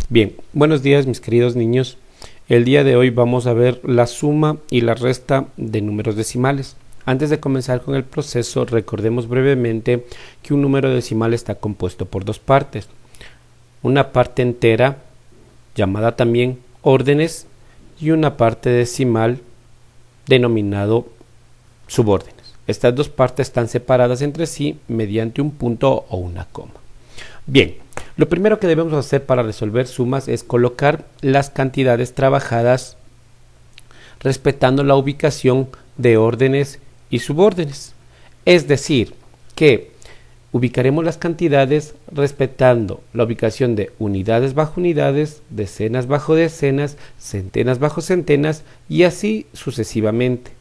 Bien, buenos días mis queridos niños. El día de hoy vamos a ver la suma y la resta de números decimales. Antes de comenzar con el proceso, recordemos brevemente que un número decimal está compuesto por dos partes. Una parte entera, llamada también órdenes, y una parte decimal, denominado subórdenes. Estas dos partes están separadas entre sí mediante un punto o una coma. Bien, lo primero que debemos hacer para resolver sumas es colocar las cantidades trabajadas respetando la ubicación de órdenes y subórdenes. Es decir, que ubicaremos las cantidades respetando la ubicación de unidades bajo unidades, decenas bajo decenas, centenas bajo centenas y así sucesivamente.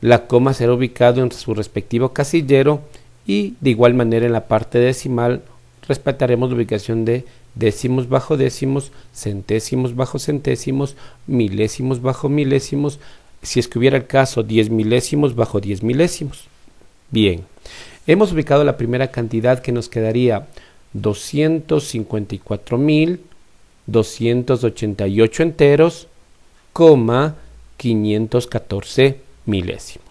La coma será ubicado en su respectivo casillero y de igual manera en la parte decimal respetaremos la ubicación de décimos bajo décimos, centésimos bajo centésimos, milésimos bajo milésimos, si es que hubiera el caso 10 milésimos bajo 10 milésimos. Bien, hemos ubicado la primera cantidad que nos quedaría 254.288 enteros, 514 milésimos.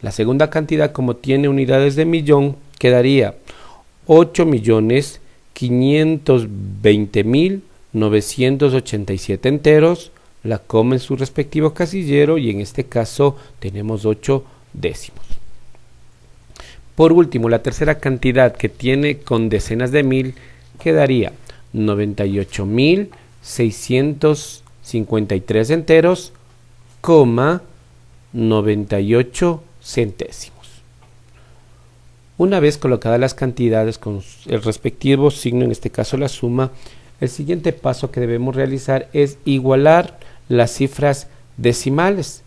La segunda cantidad, como tiene unidades de millón, quedaría 8.520.987 enteros, la coma en su respectivo casillero y en este caso tenemos 8 décimos. Por último, la tercera cantidad que tiene con decenas de mil quedaría 98.653 enteros, 98 centésimos. Una vez colocadas las cantidades con el respectivo signo, en este caso la suma, el siguiente paso que debemos realizar es igualar las cifras decimales.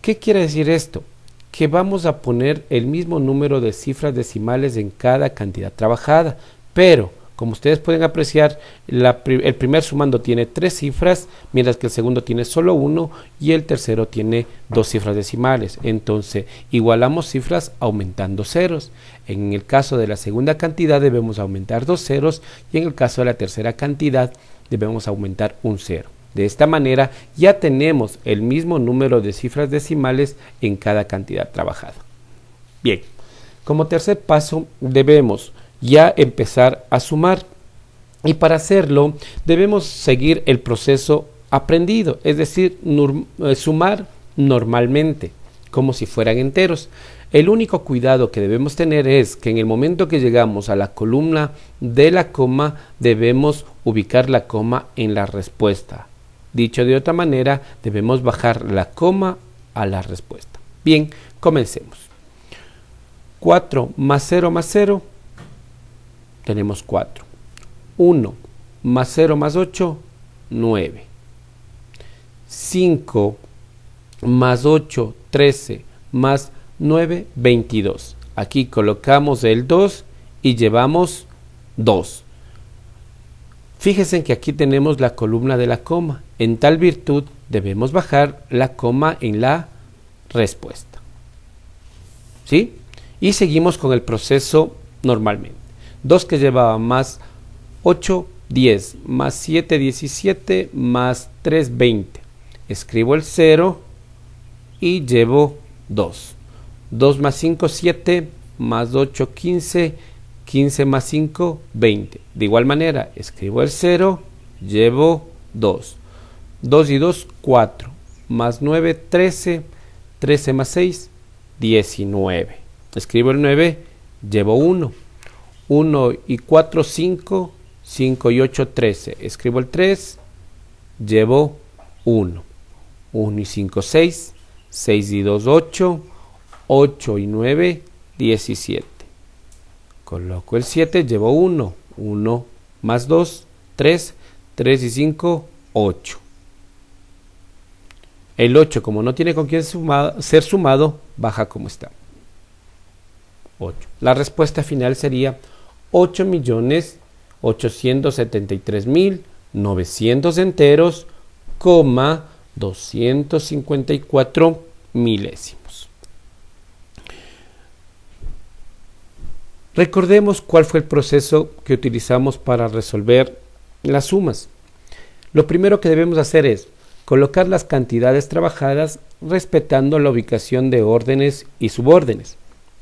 ¿Qué quiere decir esto? Que vamos a poner el mismo número de cifras decimales en cada cantidad trabajada, pero como ustedes pueden apreciar, el primer sumando tiene 3 cifras, mientras que el segundo tiene solo 1 y el tercero tiene 2 cifras decimales. Entonces, igualamos cifras aumentando ceros. En el caso de la segunda cantidad debemos aumentar 2 ceros y en el caso de la tercera cantidad debemos aumentar un cero. De esta manera ya tenemos el mismo número de cifras decimales en cada cantidad trabajada. Bien, como tercer paso debemos ya empezar a sumar y para hacerlo debemos seguir el proceso aprendido, es decir, sumar normalmente como si fueran enteros. El único cuidado que debemos tener es que en el momento que llegamos a la columna de la coma debemos ubicar la coma en la respuesta. Dicho de otra manera, debemos bajar la coma a la respuesta. Bien, comencemos. 4 más 0 más 0 tenemos 4. 1 más 0 más 8, 9. 5 más 8, 13, más 9, 22. Aquí colocamos el 2 y llevamos 2. Fíjense que aquí tenemos la columna de la coma. En tal virtud debemos bajar la coma en la respuesta. ¿Sí? Y seguimos con el proceso normalmente. 2 que llevaba más 8, 10, más 7, 17, más 3, 20. Escribo el 0 y llevo 2. 2 más 5, 7, más 8, 15, 15 más 5, 20. De igual manera, escribo el 0, llevo 2. 2 y 2, 4. Más 9, 13. 13 más 6, 19. Escribo el 9, llevo 1. 1 y 4, 5. 5 y 8, 13. Escribo el 3, llevo 1. 1 y 5, 6. 6 y 2, 8. 8 y 9, 17. Coloco el 7, llevo 1. 1 más 2, 3. 3 y 5, 8. El 8, como no tiene con quién ser sumado, baja como está. 8. La respuesta final sería 8.873.900 enteros, 254 milésimos. Recordemos cuál fue el proceso que utilizamos para resolver las sumas. Lo primero que debemos hacer es colocar las cantidades trabajadas respetando la ubicación de órdenes y subórdenes.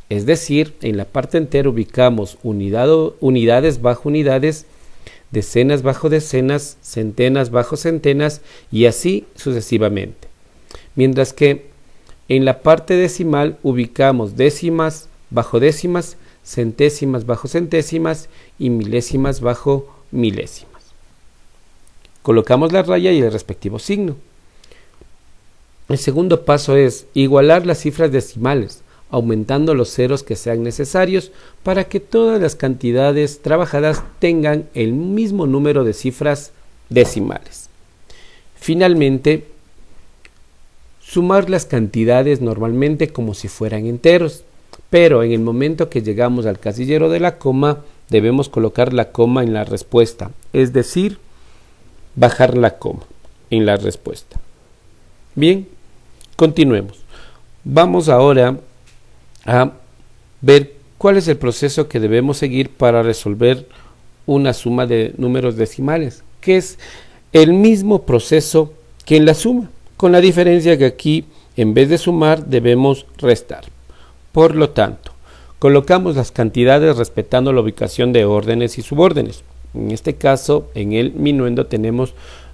Es decir, en la parte entera ubicamos unidades bajo unidades, decenas bajo decenas, centenas bajo centenas y así sucesivamente. Mientras que en la parte decimal ubicamos décimas bajo décimas, centésimas bajo centésimas y milésimas bajo milésimas. Colocamos la raya y el respectivo signo. El segundo paso es igualar las cifras decimales, aumentando los ceros que sean necesarios para que todas las cantidades trabajadas tengan el mismo número de cifras decimales. Finalmente, sumar las cantidades normalmente como si fueran enteros, pero en el momento que llegamos al casillero de la coma, debemos colocar la coma en la respuesta, es decir, bajar la coma en la respuesta. Bien, continuemos. Vamos ahora a ver cuál es el proceso que debemos seguir para resolver una suma de números decimales, que es el mismo proceso que en la suma, con la diferencia que aquí en vez de sumar debemos restar. Por lo tanto, colocamos las cantidades respetando la ubicación de órdenes y subórdenes. En este caso, en el minuendo tenemos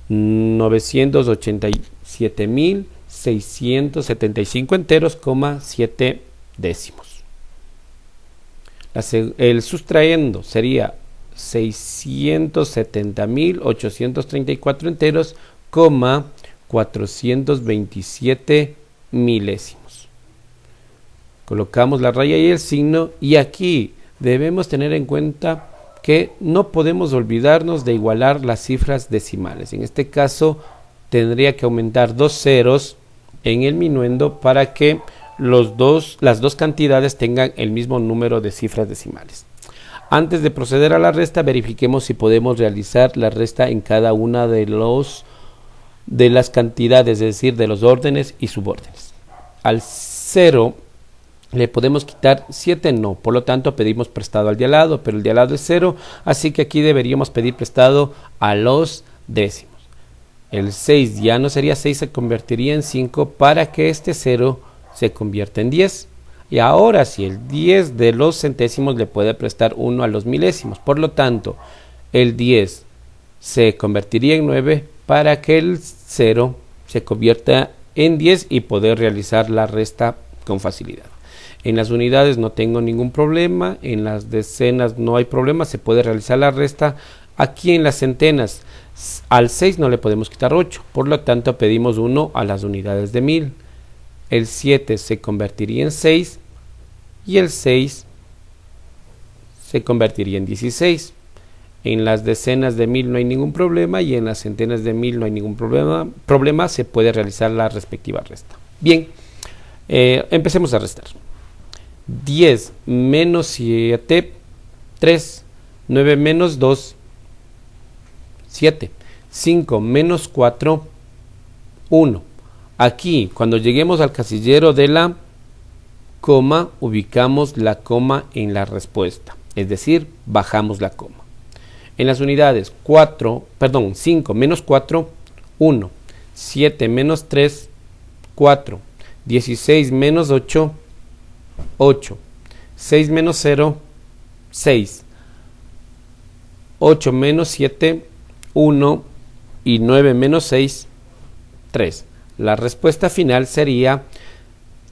987.675 enteros, 7 décimos. El sustrayendo sería 670.834 enteros, 427 milésimos. Colocamos la raya y el signo y aquí debemos tener en cuenta que no podemos olvidarnos de igualar las cifras decimales. En este caso tendría que aumentar 2 ceros en el minuendo para que las dos cantidades tengan el mismo número de cifras decimales. Antes de proceder a la resta, verifiquemos si podemos realizar la resta en cada una de las cantidades, es decir, de los órdenes y subórdenes. Al 0 le podemos quitar 7, no, por lo tanto pedimos prestado al de al lado, pero el de al lado es 0, así que aquí deberíamos pedir prestado a los décimos. El 6 ya no sería 6, se convertiría en 5 para que este 0 se convierta en 10. Y ahora si el 10 de los centésimos le puede prestar 1 a los milésimos, por lo tanto el 10 se convertiría en 9 para que el 0 se convierta en 10 y poder realizar la resta con facilidad. En las unidades no tengo ningún problema, en las decenas no hay problema, se puede realizar la resta. Aquí en las centenas, al 6 no le podemos quitar 8, por lo tanto pedimos 1 a las unidades de 1000. El 7 se convertiría en 6 y el 6 se convertiría en 16. En las decenas de 1000 no hay ningún problema y en las centenas de 1000 no hay ningún problema, se puede realizar la respectiva resta. Bien, empecemos a restar. 10 menos 7, 3. 9 menos 2, 7. 5 menos 4, 1. Aquí, cuando lleguemos al casillero de la coma, ubicamos la coma en la respuesta, es decir, bajamos la coma. En las unidades 5 menos 4, 1. 7 menos 3, 4. 16 menos 8, 8. 6 menos 0, 6. 8 menos 7, 1. Y 9 menos 6, 3. La respuesta final sería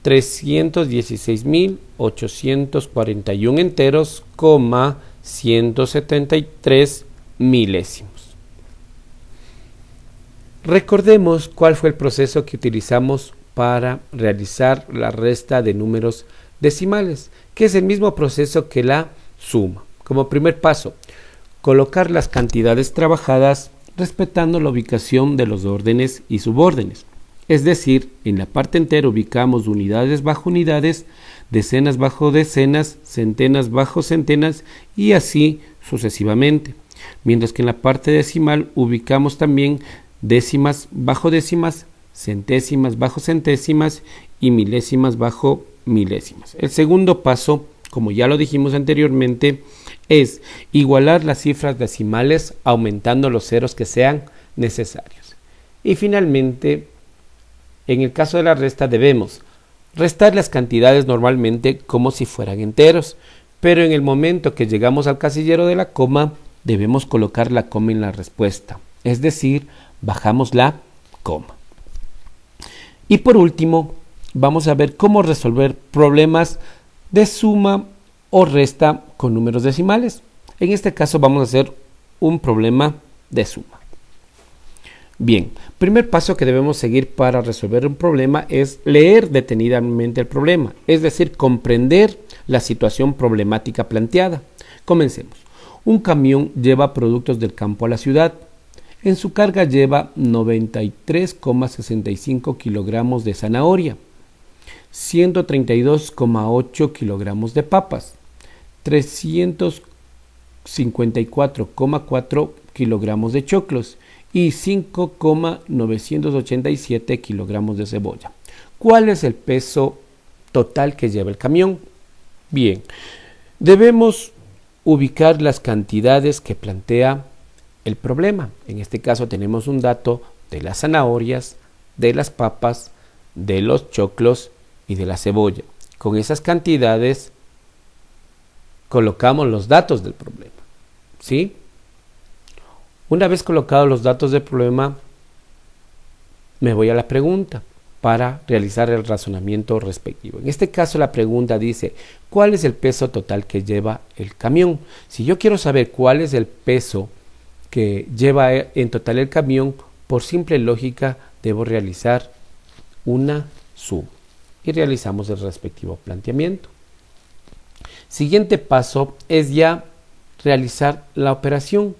316.841 enteros, 173 milésimos. Recordemos cuál fue el proceso que utilizamos para realizar la resta de números decimales, que es el mismo proceso que la suma. Como primer paso, colocar las cantidades trabajadas respetando la ubicación de los órdenes y subórdenes. Es decir, en la parte entera ubicamos unidades bajo unidades, decenas bajo decenas, centenas bajo centenas y así sucesivamente. Mientras que en la parte decimal ubicamos también décimas bajo décimas, centésimas bajo centésimas y milésimas bajo milésimas. El segundo paso, como ya lo dijimos anteriormente, es igualar las cifras decimales aumentando los ceros que sean necesarios. Y finalmente, en el caso de la resta debemos restar las cantidades normalmente como si fueran enteros, pero en el momento que llegamos al casillero de la coma debemos colocar la coma en la respuesta, es decir, bajamos la coma. Y por último, vamos a ver cómo resolver problemas de suma o resta con números decimales. En este caso vamos a hacer un problema de suma. Bien, primer paso que debemos seguir para resolver un problema es leer detenidamente el problema, es decir, comprender la situación problemática planteada. Comencemos. Un camión lleva productos del campo a la ciudad. En su carga lleva 93,65 kilogramos de zanahoria, 132,8 kilogramos de papas, 354,4 kilogramos de choclos y 5,987 kilogramos de cebolla. ¿Cuál es el peso total que lleva el camión? Bien, debemos ubicar las cantidades que plantea el problema. En este caso tenemos un dato de las zanahorias, de las papas, de los choclos y de la cebolla. Con esas cantidades colocamos los datos del problema, ¿sí? Una vez colocados los datos del problema, me voy a la pregunta para realizar el razonamiento respectivo. En este caso la pregunta dice, ¿cuál es el peso total que lleva el camión? Si yo quiero saber cuál es el peso que lleva en total el camión, por simple lógica debo realizar una suma y realizamos el respectivo planteamiento. Siguiente paso es ya realizar la operación.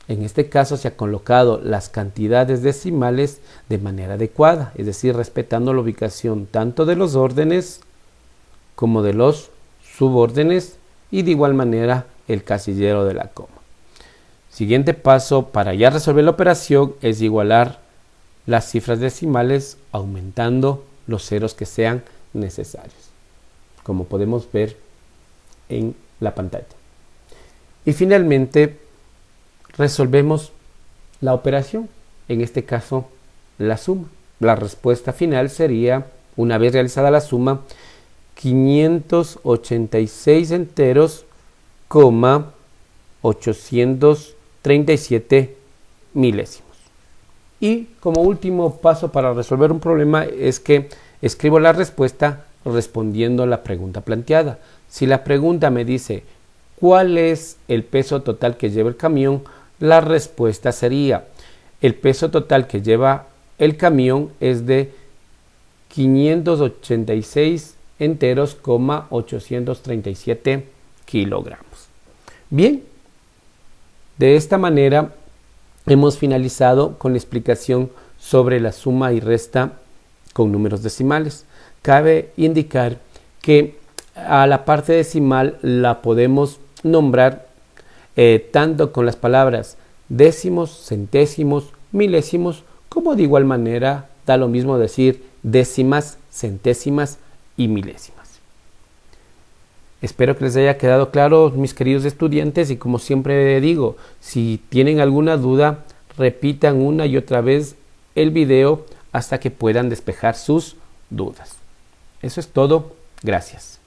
En este caso se han colocado las cantidades decimales de manera adecuada, es decir, respetando la ubicación tanto de los órdenes como de los subórdenes y de igual manera el casillero de la coma. Siguiente paso para ya resolver la operación es igualar las cifras decimales aumentando los ceros que sean necesarios, como podemos ver en la pantalla. Y finalmente resolvemos la operación, en este caso la suma. La respuesta final sería, una vez realizada la suma, 586 enteros, 837 milésimos. Y como último paso para resolver un problema es que escribo la respuesta respondiendo a la pregunta planteada. Si la pregunta me dice ¿cuál es el peso total que lleva el camión?, la respuesta sería el peso total que lleva el camión es de 586 enteros, 837 kilogramos. Bien, de esta manera hemos finalizado con la explicación sobre la suma y resta con números decimales. Cabe indicar que a la parte decimal la podemos nombrar tanto con las palabras décimos, centésimos, milésimos, como de igual manera da lo mismo decir décimas, centésimas y milésimas. Espero que les haya quedado claro, mis queridos estudiantes, y como siempre digo, si tienen alguna duda, repitan una y otra vez el video hasta que puedan despejar sus dudas. Eso es todo. Gracias.